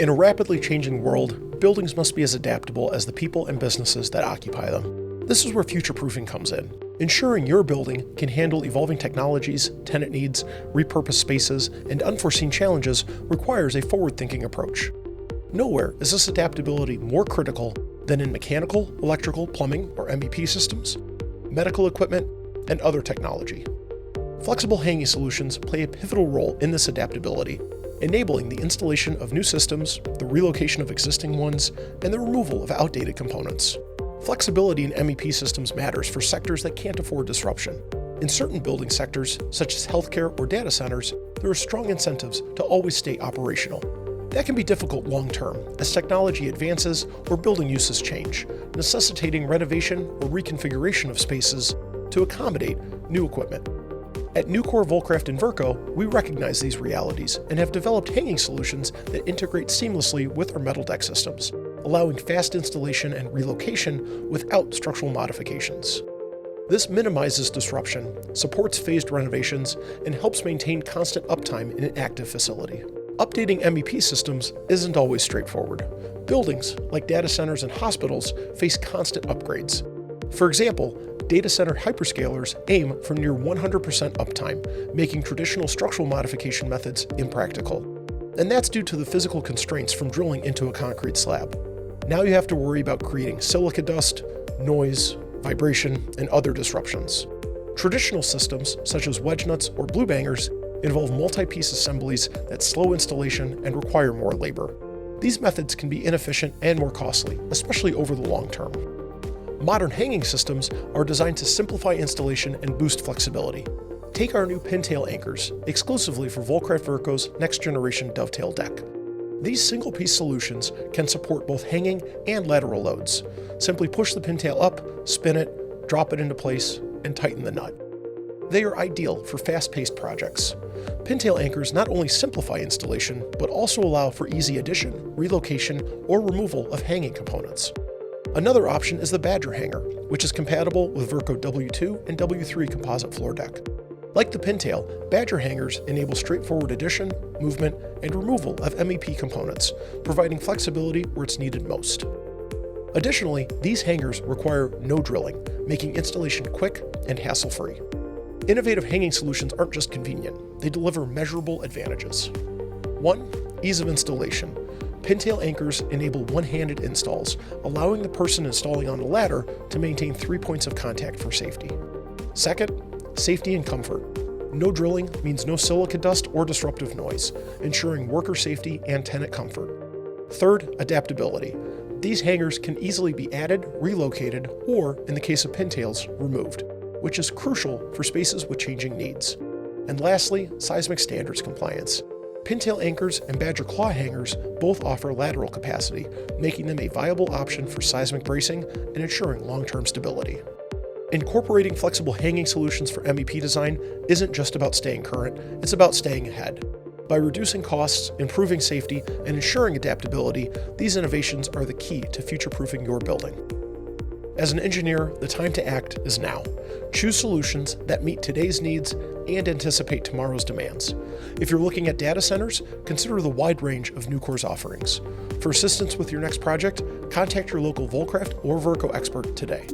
In a rapidly changing world, buildings must be as adaptable as the people and businesses that occupy them. This is where future-proofing comes in. Ensuring your building can handle evolving technologies, tenant needs, repurposed spaces, and unforeseen challenges requires a forward-thinking approach. Nowhere is this adaptability more critical than in mechanical, electrical, plumbing, or MEP systems, medical equipment, and other technology. Flexible hanging solutions play a pivotal role in this adaptability, enabling the installation of new systems, the relocation of existing ones, and the removal of outdated components. Flexibility in MEP systems matters for sectors that can't afford disruption. In certain building sectors, such as healthcare or data centers, there are strong incentives to always stay operational. That can be difficult long-term as technology advances or building uses change, necessitating renovation or reconfiguration of spaces to accommodate new equipment. At Nucor, Vulcraft, and Verco, we recognize these realities and have developed hanging solutions that integrate seamlessly with our metal deck systems, allowing fast installation and relocation without structural modifications. This minimizes disruption, supports phased renovations, and helps maintain constant uptime in an active facility. Updating MEP systems isn't always straightforward. Buildings, like data centers and hospitals, face constant upgrades. For example, data center hyperscalers aim for near 100% uptime, making traditional structural modification methods impractical. And that's due to the physical constraints from drilling into a concrete slab. Now you have to worry about creating silica dust, noise, vibration, and other disruptions. Traditional systems, such as wedge nuts or blue bangers, involve multi-piece assemblies that slow installation and require more labor. These methods can be inefficient and more costly, especially over the long term. Modern hanging systems are designed to simplify installation and boost flexibility. Take our new pintail anchors, exclusively for Vulcraft Verco's next-generation dovetail deck. These single-piece solutions can support both hanging and lateral loads. Simply push the pintail up, spin it, drop it into place, and tighten the nut. They are ideal for fast-paced projects. Pintail anchors not only simplify installation, but also allow for easy addition, relocation, or removal of hanging components. Another option is the Badger hanger, which is compatible with Verco W2 and W3 composite floor deck. Like the pintail, Badger hangers enable straightforward addition, movement, and removal of MEP components, providing flexibility where it's needed most. Additionally, these hangers require no drilling, making installation quick and hassle-free. Innovative hanging solutions aren't just convenient, they deliver measurable advantages. 1. Ease of installation. Pintail anchors enable one-handed installs, allowing the person installing on a ladder to maintain 3 points of contact for safety. Second, safety and comfort. No drilling means no silica dust or disruptive noise, ensuring worker safety and tenant comfort. Third, adaptability. These hangers can easily be added, relocated, or, in the case of pintails, removed, which is crucial for spaces with changing needs. And lastly, seismic standards compliance. Pintail anchors and Badger claw hangers both offer lateral capacity, making them a viable option for seismic bracing and ensuring long-term stability. Incorporating flexible hanging solutions for MEP design isn't just about staying current, it's about staying ahead. By reducing costs, improving safety, and ensuring adaptability, these innovations are the key to future-proofing your building. As an engineer, the time to act is now. Choose solutions that meet today's needs and anticipate tomorrow's demands. If you're looking at data centers, consider the wide range of Nucor's offerings. For assistance with your next project, contact your local Vulcraft or Verco expert today.